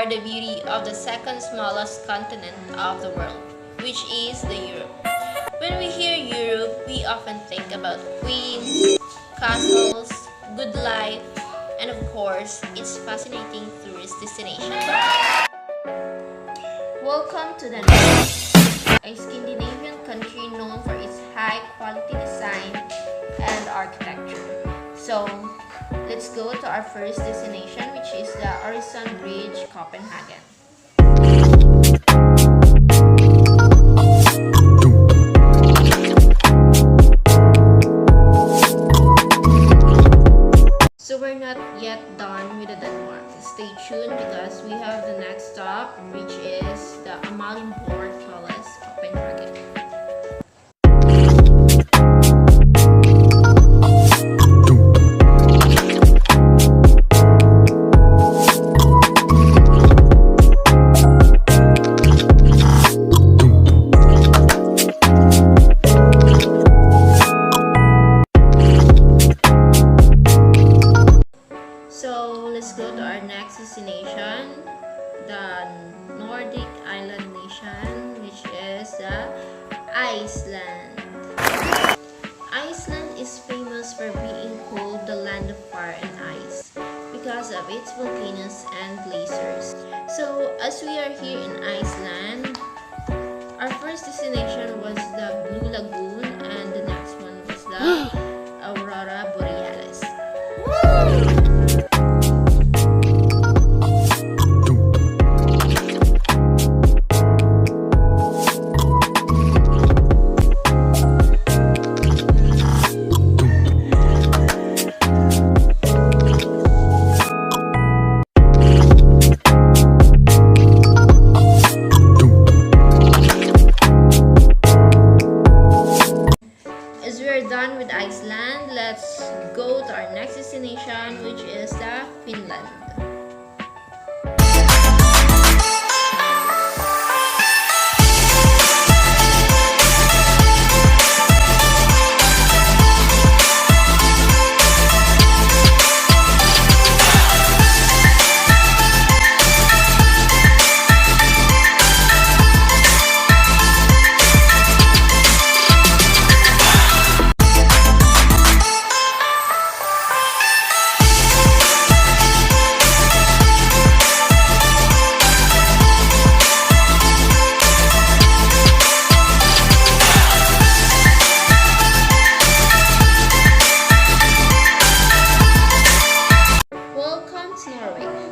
the beauty of the second smallest continent of the world, which is the Europe. When we hear Europe, we often think about queens, castles, good life, and of course, its fascinating tourist destination. Welcome to the Netherlands, a Scandinavian country known for its high-quality design and architecture. So, let's go to our first destination, which is the Øresund Bridge, Copenhagen. So we're not yet done with the Denmark. Stay tuned because we have the next stop, which is the Amalienborg Palace, Copenhagen. Let's go to our next destination, the Nordic island nation, which is the Iceland. Iceland is famous for being called the land of fire and ice because of its volcanoes and glaciers. So as we are here in Iceland, our first destination was the Blue Lagoon and the next one was the Aurora Borealis. Done with Iceland, let's go to our next destination, which is the Finland.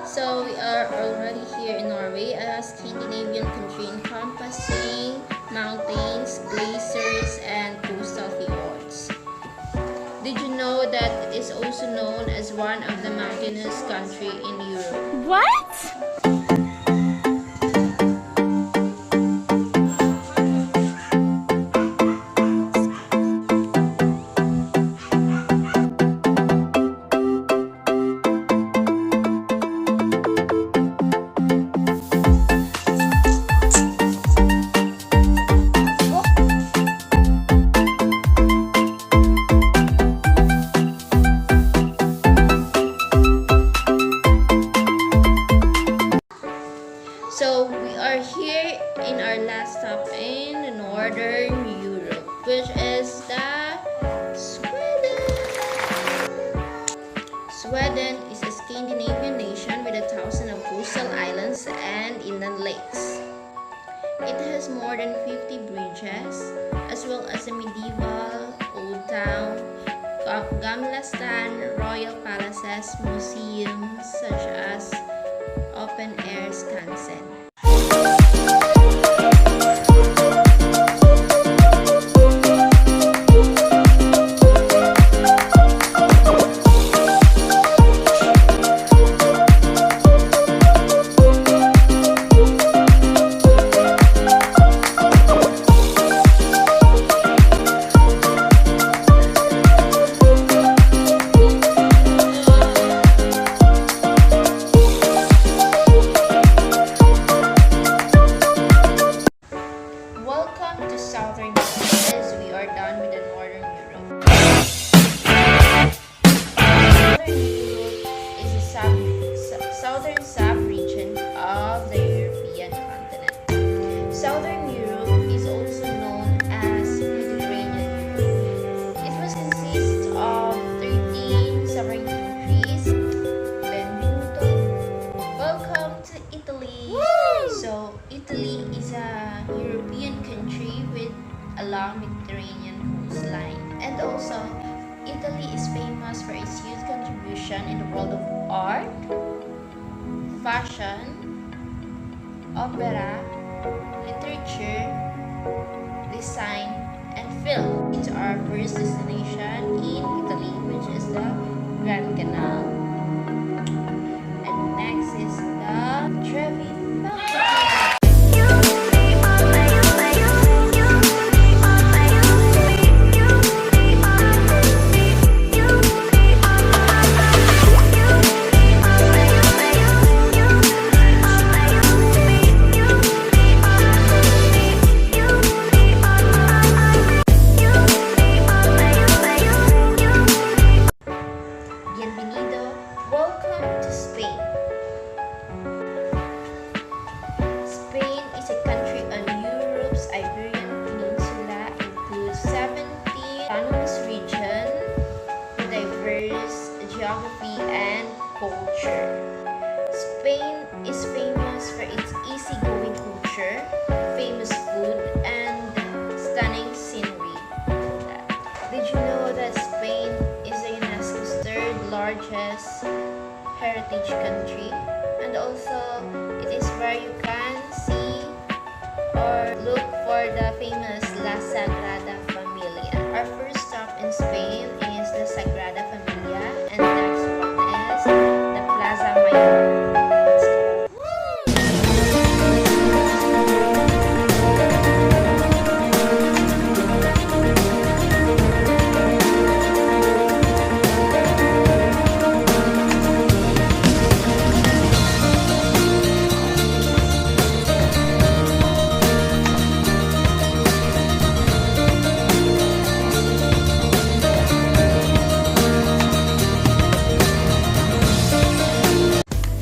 So we are already here in Norway, a Scandinavian country encompassing mountains, glaciers, and coastal fjords. Did you know that it is also known as one of the mountainous country in Europe? What? So we are here in our last stop in Northern Europe, which is the Sweden. Sweden is a Scandinavian nation with 1,000 of coastal islands and inland lakes. It has more than 50 bridges, as well as a medieval old town, Gamla stan, royal palaces, museums such as Open Air Skansen. famous for its huge contribution in the world of art, fashion, opera, literature, design, and film. It's our first destination in Italy, which is the Grand Canal. And next is the Trevi Fountain. Bienvenido, welcome to Spain. Spain is a country on Europe's Iberian Peninsula, includes 17 autonomous regions with diverse geography and culture. Spain is famous for its easygoing culture, famous food, and stunning scenery. Did you know that Spain is UNESCO's third largest heritage country, and also it is where you can see or look for the famous La Sagrada Familia. Our first stop in Spain is the Sagrada Familia, and the next one is the Plaza Mayor.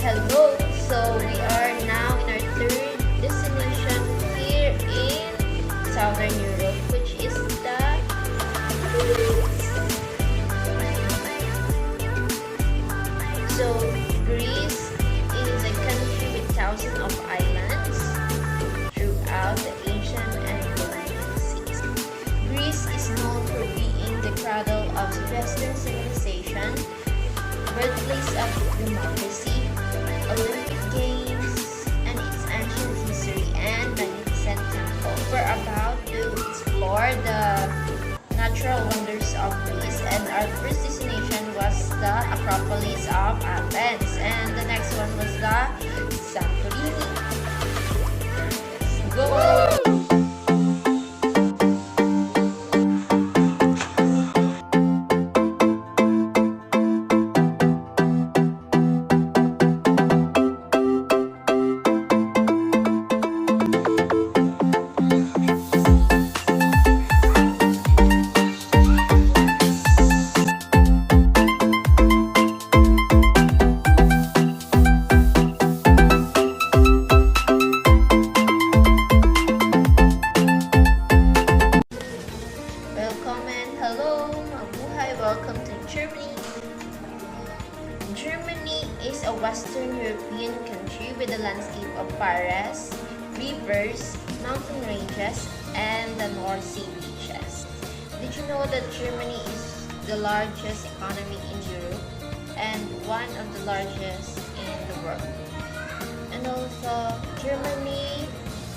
Hello, so we are now in our third destination here in Southern Europe, which is the Greece. So Greece is a country with thousands of islands throughout the Asian and Ionian seas. Greece is known for being the cradle of Western civilization, birthplace of democracy, Olympic Games, and its ancient history and magnificent temple. We're about to explore the natural wonders of Greece, and our first destination was the Acropolis of Athens, and the next one was the Santorini. Let's go! Welcome and hello, mabuhay, welcome to Germany. Germany is a Western European country with a landscape of forests, rivers, mountain ranges, and the North Sea beaches. Did you know that Germany is the largest economy in Europe and one of the largest in the world? And also, Germany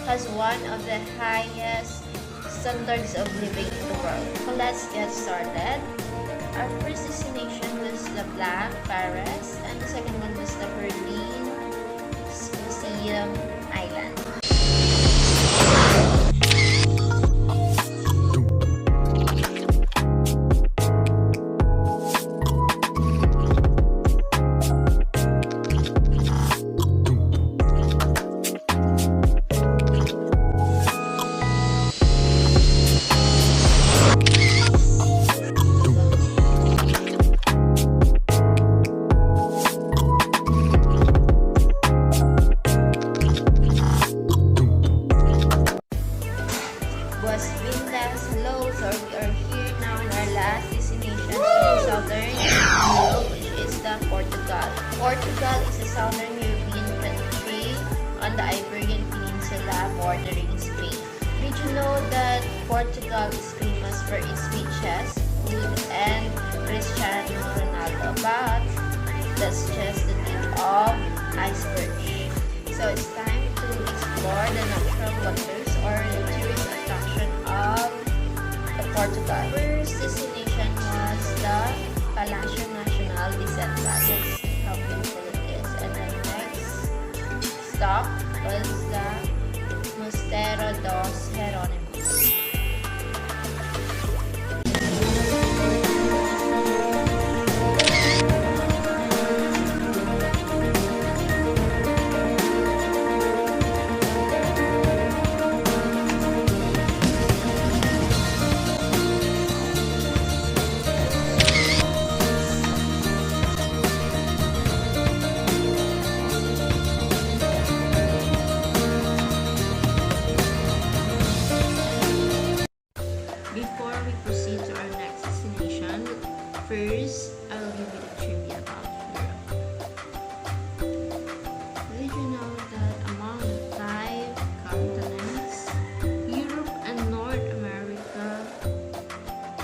has one of the highest standards of living in the world. So let's get started. Our first destination was the Black Forest, and the second one was the Berlin Museum Island. Hello, so we are here now in our last destination in Southern Europe, which is the Portugal. Portugal is a Southern European country on the Iberian Peninsula bordering Spain. Did you know that Portugal is famous for its beaches, food, and Cristiano Ronaldo, but that's just the tip of iceberg. So it's time to explore the natural wonders or tourist attraction of Portugal. First destination was the Palacio Nacional de Santa. That's how beautiful it is. And the next stop was the Mosteiro dos Jerónimos. Before we proceed to our next destination, first I will give you the trivia about Europe. Did you know that among the 5 continents, Europe and North America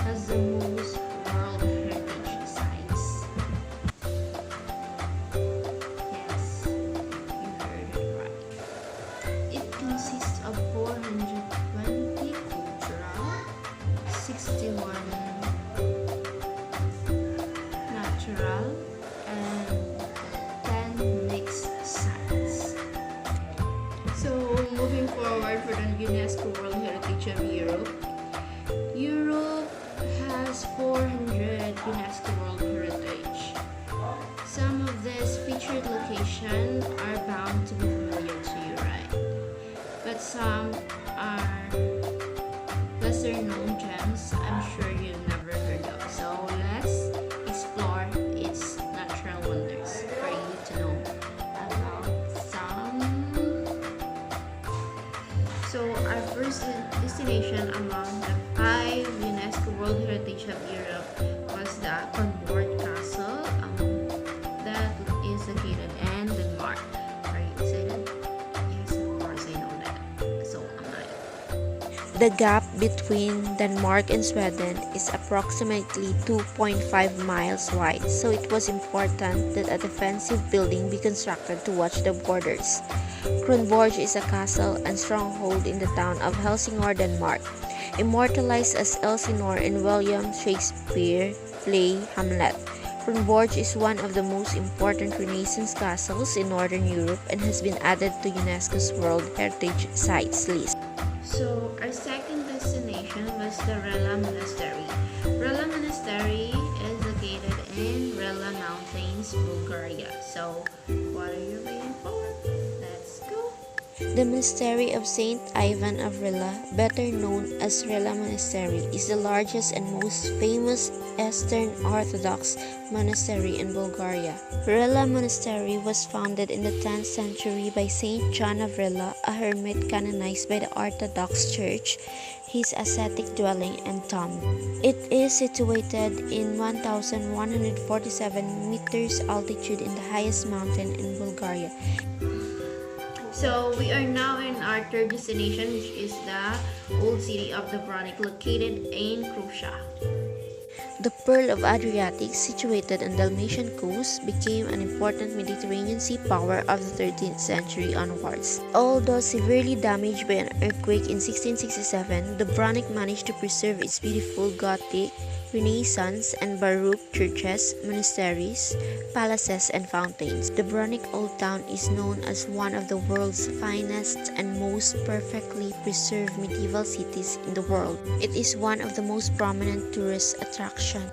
has the most World Heritage Sites? Yes, you heard it right. It consists of 420 cultural, 61 natural, and 10 mixed sites. So moving forward for the UNESCO World Heritage of Europe, Europe has 400 UNESCO World Heritage. Some of these featured locations are bound to be familiar to you, right? But some are lesser known gems I'm sure you've never heard of. So let's explore its natural wonders for you to know about some. So our first destination among the 5 UNESCO World Heritage of Europe was the Convort Castle that is located in Denmark. Are you excited? Yes, of course I know that. So am I. The gap between Denmark and Sweden is approximately 2.5 miles wide, so it was important that a defensive building be constructed to watch the borders. Kronborg is a castle and stronghold in the town of Helsingør, Denmark. Immortalized as Elsinore in William Shakespeare play Hamlet. Kronborg is one of the most important Renaissance castles in Northern Europe and has been added to UNESCO's World Heritage Sites list. So our second destination was the Rela Monastery. Rela Monastery is located in Rela Mountains, Bulgaria. So what are you waiting for? Let's go! The monastery of Saint Ivan of Rila, better known as Rela Monastery, is the largest and most famous Eastern Orthodox monastery in Bulgaria. Rela Monastery was founded in the 10th century by Saint John of Rila, a hermit canonized by the Orthodox Church, his ascetic dwelling and tomb. It is situated in 1,147 meters altitude in the highest mountain in Bulgaria. So we are now in our third destination, which is the old city of Dubrovnik, located in Croatia. The Pearl of Adriatic, situated on Dalmatian coast, became an important Mediterranean sea power of the 13th century onwards. Although severely damaged by an earthquake in 1667, Dubrovnik managed to preserve its beautiful Gothic, Renaissance, and Baroque churches, monasteries, palaces, and fountains. Dubrovnik Old Town is known as one of the world's finest and most perfectly preserved medieval cities in the world. It is one of the most prominent tourist attractions.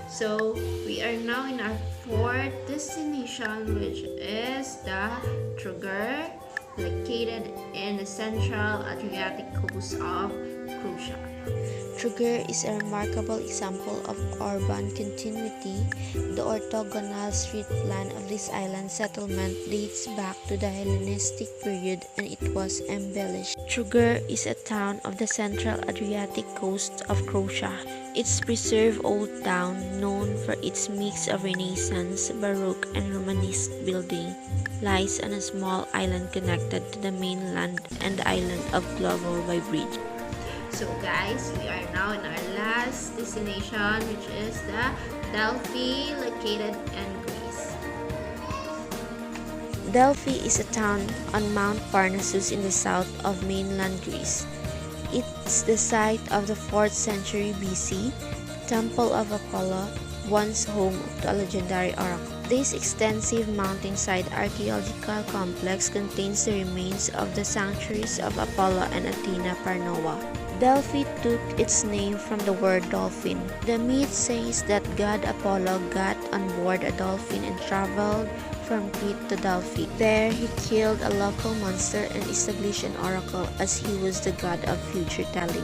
So we are now in our fourth destination, which is the Trogir, located in the central Adriatic coast of Croatia. Trogir is a remarkable example of urban continuity. The orthogonal street plan of this island settlement dates back to the Hellenistic period and it was embellished. Trogir is a town of the central Adriatic coast of Croatia. Its preserved old town, known for its mix of Renaissance, Baroque, and Romanesque building, lies on a small island connected to the mainland and the island of Glovo by bridge. So guys, we are now in our last destination, which is the Delphi, located in Greece. Delphi is a town on Mount Parnassus in the south of mainland Greece. It's the site of the 4th century BC Temple of Apollo, once home to a legendary oracle. This extensive mountainside archaeological complex contains the remains of the sanctuaries of Apollo and Athena Parnoa. Delphi took its name from the word dolphin. The myth says that god Apollo got on board a dolphin and traveled from Crete to Delphi. There, he killed a local monster and established an oracle, as he was the god of future telling.